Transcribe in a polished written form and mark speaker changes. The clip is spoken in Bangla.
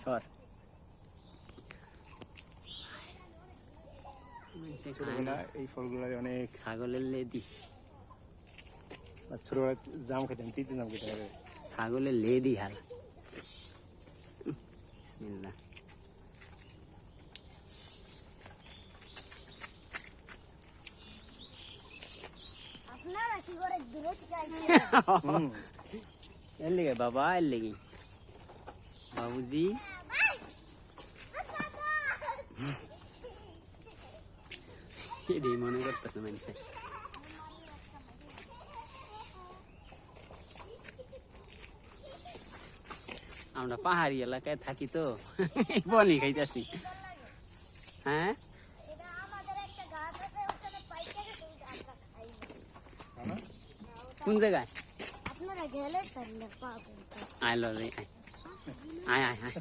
Speaker 1: সর এই ফলগুলো অনেক
Speaker 2: ছাগলের লেদি
Speaker 1: ছোটবেলা জাম খেতেন তিতে জাম খেতে হবে
Speaker 2: ছাগলের লেদি হাল বিসমিল্লাহ
Speaker 3: আপনারা কি করে দূরে থেকে আইছেন
Speaker 2: এর লেগে বাবা এর লেগে বাবুজি এটাই মনে করতেছে মানুষে আমরা পাহাড়ি এলাকায় থাকি তো বনি খাইতেছি হ্যাঁ
Speaker 3: এটা আমাদের একটা গাছ আছে ওখানে পাইকে গেছে ওই গাছটা খাই
Speaker 2: কোন জায়গায়
Speaker 3: আপনারা গেলে তাহলে পাবেন
Speaker 2: আয় লো রে আয় আয় আয় আয়